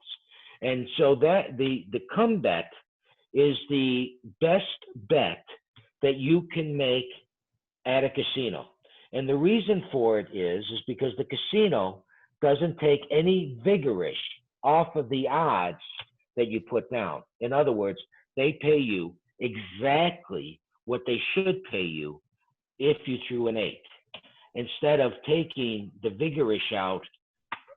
And so that the come bet is the best bet that you can make at a casino. And the reason for it is because the casino doesn't take any vigorish off of the odds that you put down. In other words, they pay you exactly what they should pay you if you threw an 8, instead of taking the vigorish out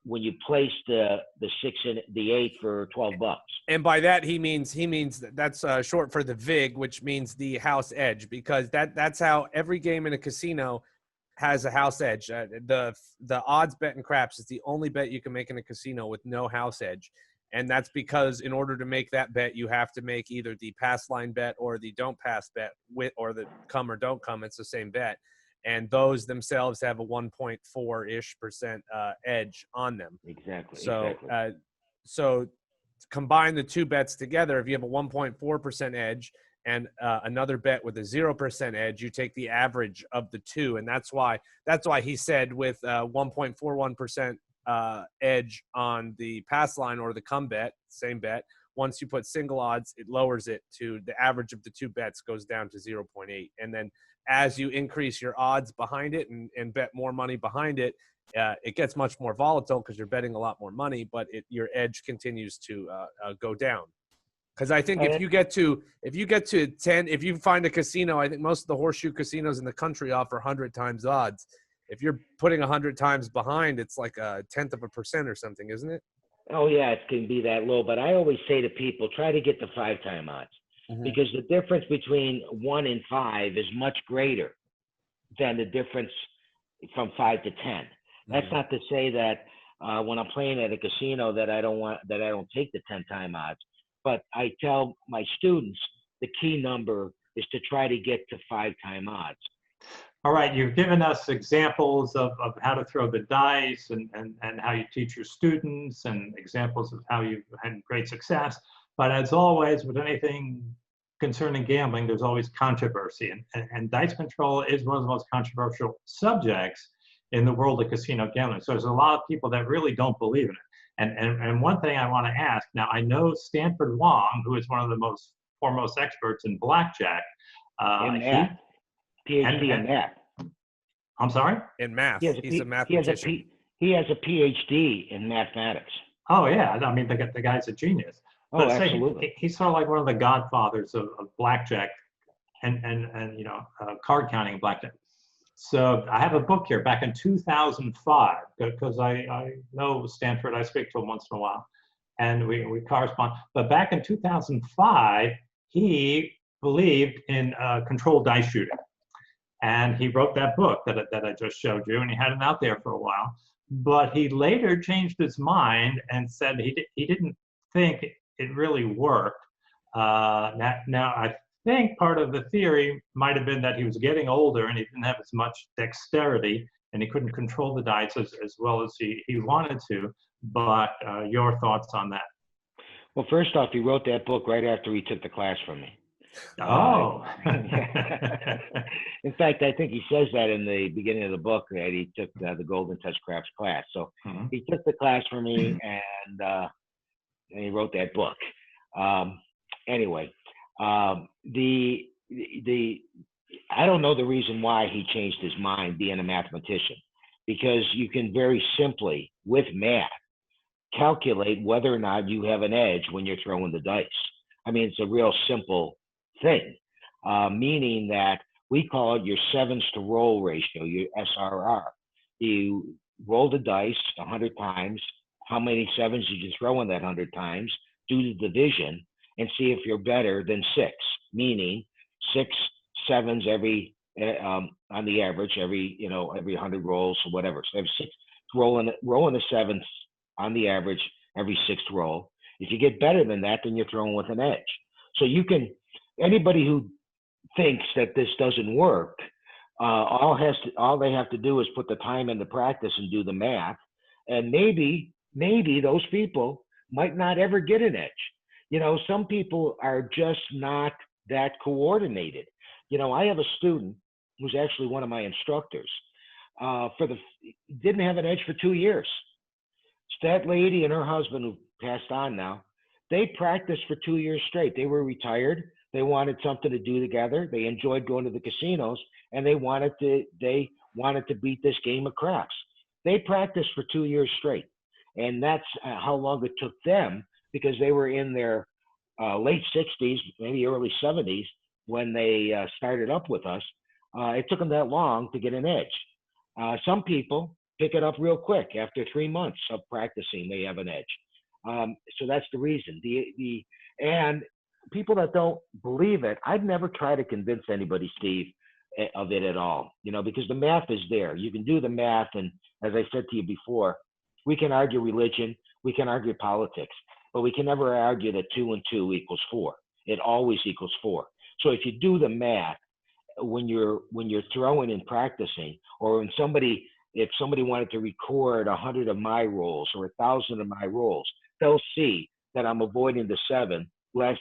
when you place the 6 and the 8 for $12. And by that he means that's short for the vig, which means the house edge, because that's how every game in a casino has a house edge. The odds bet in craps is the only bet you can make in a casino with no house edge. And that's because in order to make that bet, you have to make either the pass line bet or the don't pass bet or the come or don't come. It's the same bet. And those themselves have a 1.4-ish% edge on them. Exactly. So, so combine the two bets together. If you have a 1.4% edge and another bet with a 0% edge, you take the average of the two. And that's why he said with 1.41% edge on the pass line or the come bet, same bet, once you put single odds, it lowers it to the average of the two bets goes down to 0.8. And then as you increase your odds behind it and bet more money behind it, it gets much more volatile because you're betting a lot more money, but your edge continues to go down. Because I think if you get to 10, if you find a casino, I think most of the horseshoe casinos in the country offer 100 times odds. If you're putting 100 times behind, it's like 0.1% or something, isn't it? Oh yeah, it can be that low. But I always say to people, try to get the 5-time odds, because the difference between 1 and 5 is much greater than the difference from 5 to 10. That's not to say that when I'm playing at a casino that I don't take the 10-time odds. But I tell my students the key number is to try to get to 5-time odds. All right, you've given us examples of how to throw the dice and how you teach your students, and examples of how you've had great success. But as always, with anything concerning gambling, there's always controversy. And dice control is one of the most controversial subjects in the world of casino gambling. So there's a lot of people that really don't believe in it. And one thing I want to ask, now I know Stanford Wong, who is one of the most foremost experts in blackjack. In math. PhD in math. I'm sorry? In math. He's a mathematician. He has a PhD in mathematics. Oh, yeah. I mean, the guy's a genius. Oh, absolutely. He's sort of like one of the godfathers of blackjack and card counting blackjack. So I have a book here back in 2005 because I know Stanford. I speak to him once in a while, and we correspond. But back in 2005, he believed in controlled dice shooting, and he wrote that book that I just showed you, and he had it out there for a while. But he later changed his mind and said he didn't think it really worked. Now I think part of the theory might have been that he was getting older and he didn't have as much dexterity and he couldn't control the dice as well as he wanted to. But your thoughts on that? Well, first off, he wrote that book right after he took the class from me. Oh. In fact, I think he says that in the beginning of the book that he took the Golden Touch Craps class. So he took the class from me and he wrote that book. Anyway, I don't know the reason why he changed his mind being a mathematician, because you can very simply, with math, calculate whether or not you have an edge when you're throwing the dice. I mean, it's a real simple thing, meaning that we call it your sevens to roll ratio, your SRR. You roll the dice 100 times. How many sevens did you throw in that 100 times? Do the division and see if you're better than 6, meaning 6 sevens every on the average every 100 rolls or whatever. So have 6 rolling the sevens on the average every 6th roll. If you get better than that, then you're throwing with an edge. So you can, anybody who thinks that this doesn't work, all they have to do is put the time into practice and do the math, and maybe those people might not ever get an edge. Some people are just not that coordinated. I have a student who's actually one of my instructors. Didn't have an edge for 2 years. That lady and her husband, who passed on now, they practiced for 2 years straight. They were retired. They wanted something to do together. They enjoyed going to the casinos, and they wanted to beat this game of craps. They practiced for 2 years straight, and that's how long it took them, because they were in their late 60s, maybe early 70s when they started up with us. It took them that long to get an edge. Some people pick it up real quick. After 3 months of practicing, they have an edge. So that's the reason. And people that don't believe it, I'd never try to convince anybody, Steve, of it at all, because the math is there. You can do the math. And as I said to you before, we can argue religion, we can argue politics, but we can never argue that 2 and 2 equals 4. It always equals 4. So if you do the math, when you're throwing and practicing, or if somebody wanted to record 100 of my rolls or 1,000 of my rolls, they'll see that I'm avoiding the 7 less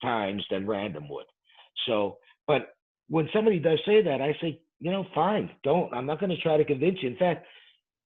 times than random would. So, but when somebody does say that, I say, fine, I'm not going to try to convince you. In fact,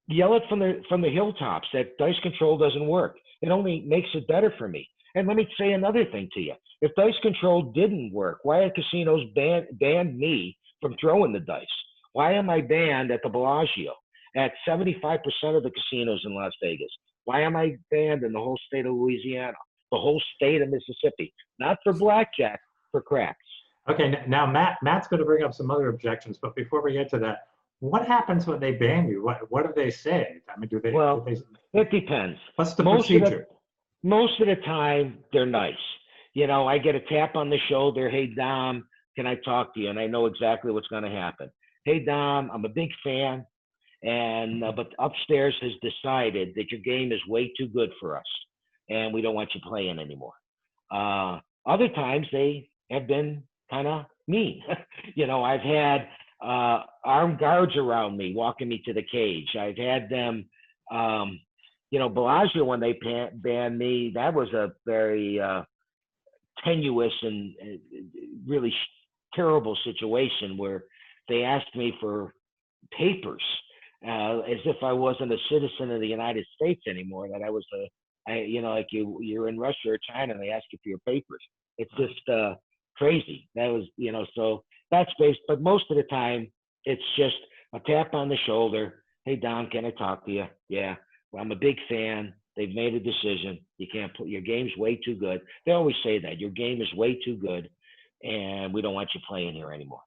yell it from the hilltops that dice control doesn't work. It only makes it better for me. And let me say another thing to you. If dice control didn't work, why have casinos banned me from throwing the dice? Why am I banned at the Bellagio, at 75% of the casinos in Las Vegas? Why am I banned in the whole state of Louisiana, the whole state of Mississippi? Not for blackjack, for craps. Okay, now Matt's going to bring up some other objections, but before we get to that, what happens when they ban you? What do they say? I mean, Well, it depends. What's the procedure? Most of the time, they're nice. I get a tap on the shoulder. Hey, Dom, can I talk to you? And I know exactly what's going to happen. Hey, Dom, I'm a big fan, but upstairs has decided that your game is way too good for us, and we don't want you playing anymore. Other times, they have been kind of mean. I've had armed guards around me, walking me to the cage. I've had them, Bellagio, when they banned me, that was a very tenuous and really terrible situation where they asked me for papers as if I wasn't a citizen of the United States anymore, that I was like you're in Russia or China and they ask you for your papers. It's just crazy. That was, so that's based, but most of the time it's just a tap on the shoulder. Hey, Don, can I talk to you? Yeah. Well, I'm a big fan. They've made a decision. You can't put, your game's way too good. They always say that your game is way too good and we don't want you playing here anymore.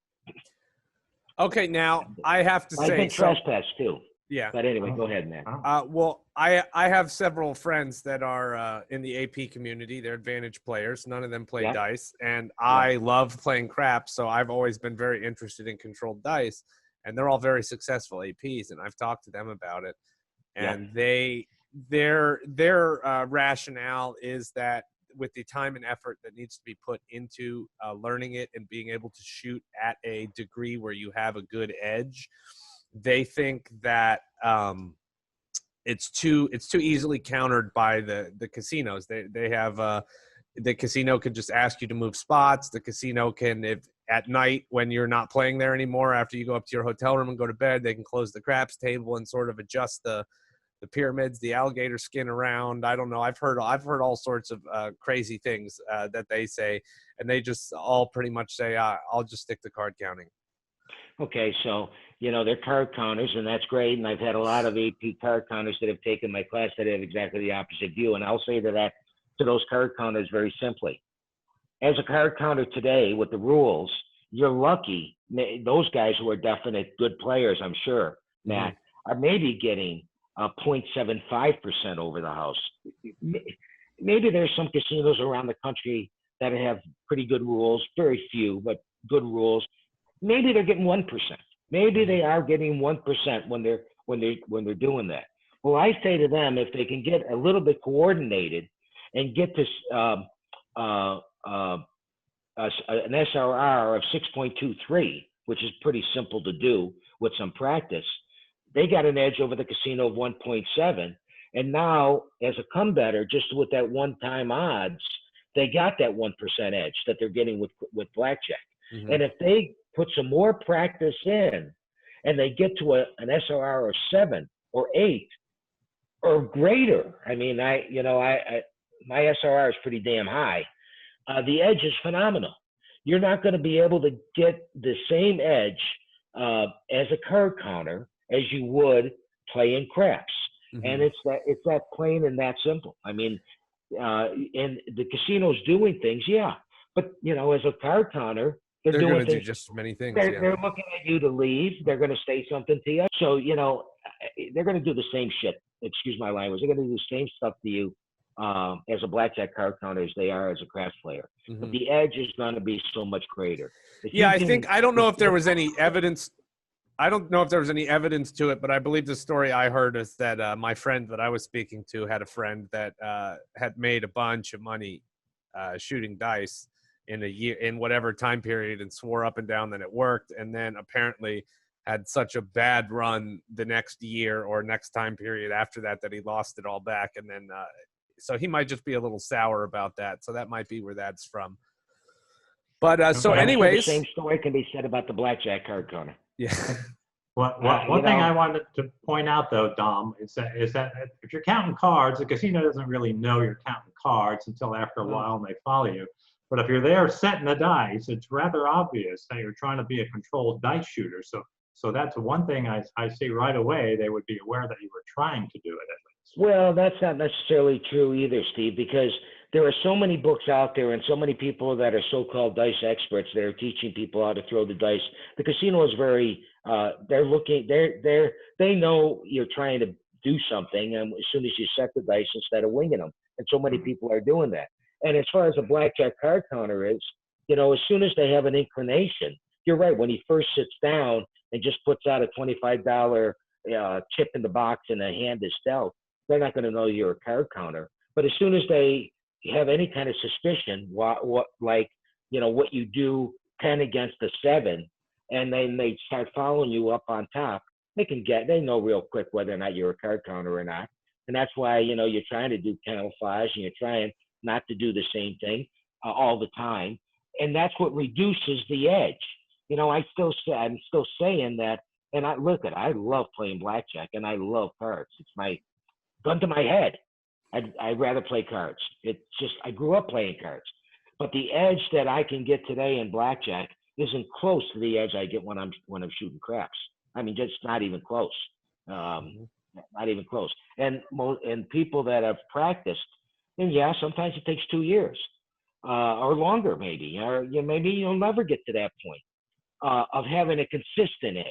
Okay, now I have to I've say, been trespassed too. yeah. But anyway, go ahead, man. Well, I have several friends that are in the AP community. They're advantage players. None of them play dice, and I love playing craps. So I've always been very interested in controlled dice, and they're all very successful APs. And I've talked to them about it, and their rationale is that with the time and effort that needs to be put into learning it and being able to shoot at a degree where you have a good edge, they think that it's too easily countered by the casinos. They have the casino can just ask you to move spots. The casino can, if at night when you're not playing there anymore, after you go up to your hotel room and go to bed, they can close the craps table and sort of adjust the pyramids, the alligator skin around. I don't know. I've heard all sorts of crazy things that they say, and they just all pretty much say, I'll just stick to card counting. Okay, so, they're card counters, and that's great. And I've had a lot of AP card counters that have taken my class that have exactly the opposite view. And I'll say to those card counters very simply. As a card counter today with the rules, you're lucky. Those guys who are definite good players, I'm sure, Matt, are maybe getting 0.75% over the house. Maybe there's some casinos around the country that have pretty good rules, very few, but good rules. Maybe they're getting 1%. Maybe they are getting 1% when they're doing that. Well, I say to them, if they can get a little bit coordinated and get this an SRR of 6.23, which is pretty simple to do with some practice, they got an edge over the casino of 1.7. And now, as a come better, just with that one-time odds, they got that 1% edge that they're getting with blackjack. Mm-hmm. And if they put some more practice in and they get to an SRR of 7 or 8 or greater, I mean, my SRR is pretty damn high. The edge is phenomenal. You're not going to be able to get the same edge as a card counter as you would playing craps. Mm-hmm. And it's that plain and that simple. I mean, and the casino's doing things, but as a card counter, they're going to do just many things. They're looking at you to leave. They're going to say something to you. So they're going to do the same shit. Excuse my language. They're going to do the same stuff to you as a blackjack card counter as they are as a craps player. Mm-hmm. But the edge is going to be so much greater. I don't know if there was any evidence. I don't know if there was any evidence to it, but I believe the story I heard is that my friend that I was speaking to had a friend that had made a bunch of money shooting dice in a year, in whatever time period, and swore up and down that it worked, and then apparently had such a bad run the next year or next time period after that he lost it all back. And then so he might just be a little sour about that. So that might be where that's from. But so anyways, the same story can be said about the blackjack card counter. Yeah. One thing I wanted to point out, though, Dom, is that if you're counting cards, the casino doesn't really know you're counting cards until after a while and they follow you. But if you're there setting the dice, it's rather obvious that you're trying to be a controlled dice shooter. So that's one thing I see right away. They would be aware that you were trying to do it at least. Well, that's not necessarily true either, Steve, because there are so many books out there and so many people that are so-called dice experts that are teaching people how to throw the dice. The casino is very, they know you're trying to do something, and as soon as you set the dice instead of winging them, and so many people are doing that. And as far as a blackjack card counter is, as soon as they have an inclination, you're right, when he first sits down and just puts out a $25 chip in the box and a hand is dealt, they're not going to know you're a card counter. But as soon as they have any kind of suspicion, what you do 10 against a 7, and then they start following you up on top, they know real quick whether or not you're a card counter or not. And that's why, you're trying to do camouflage and you're trying not to do the same thing all the time. And that's what reduces the edge. I'm still saying that, and I love playing blackjack and I love cards. It's my gun to my head. I'd rather play cards. It's just, I grew up playing cards. But the edge that I can get today in blackjack isn't close to the edge I get when I'm shooting craps. I mean, just not even close. Not even close. And people that have practiced, and sometimes it takes 2 years or longer, maybe, or maybe you'll never get to that point. of having a consistent edge.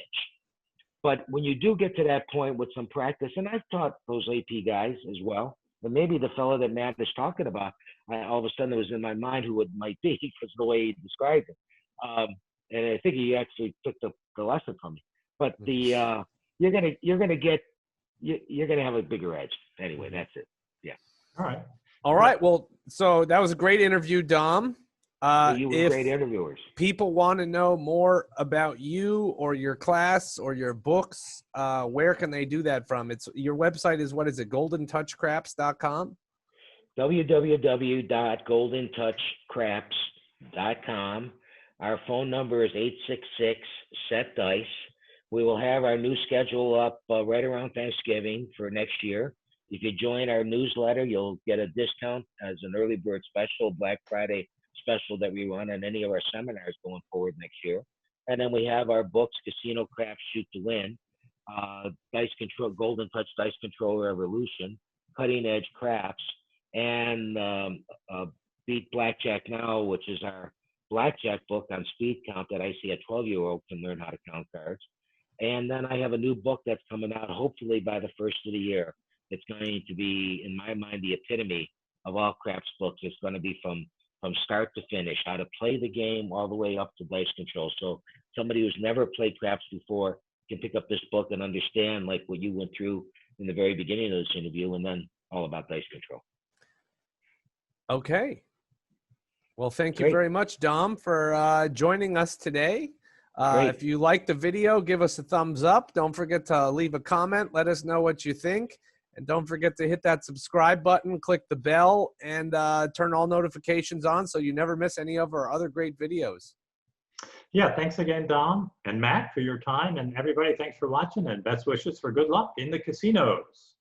But when you do get to that point with some practice, and I've taught those AP guys as well, and maybe the fellow that Matt is talking about, all of a sudden it was in my mind who it might be because of the way he described it. And I think he actually took the lesson from me. But the you're gonna have a bigger edge. Anyway, that's it. Yeah. All right. Well, so that was a great interview, Dom. You were great interviewers. People want to know more about you or your class or your books. Where can they do that from? Your website is, what is it? GoldenTouchCraps.com? www.goldentouchcraps.com. Our phone number is 866-SET-DICE. We will have our new schedule up right around Thanksgiving for next year. If you join our newsletter, you'll get a discount as an early bird special, Black Friday special that we run on any of our seminars going forward next year. And then we have our books, Casino Craps Shoot to Win, Dice Control, Golden Touch Dice Control Revolution, Cutting Edge Craps, and Beat Blackjack Now, which is our blackjack book on speed count that I see a 12-year-old can learn how to count cards. And then I have a new book that's coming out hopefully by the first of the year. It's going to be, in my mind, the epitome of all craps books. It's going to be from start to finish, how to play the game all the way up to dice control. So somebody who's never played craps before can pick up this book and understand like what you went through in the very beginning of this interview, and then all about dice control. Okay. Well, thank you very much, Dom, for joining us today. If you like the video, give us a thumbs up. Don't forget to leave a comment. Let us know what you think. And don't forget to hit that subscribe button, click the bell, and turn all notifications on so you never miss any of our other great videos. Yeah, thanks again, Dom and Matt, for your time. And everybody, thanks for watching, and best wishes for good luck in the casinos.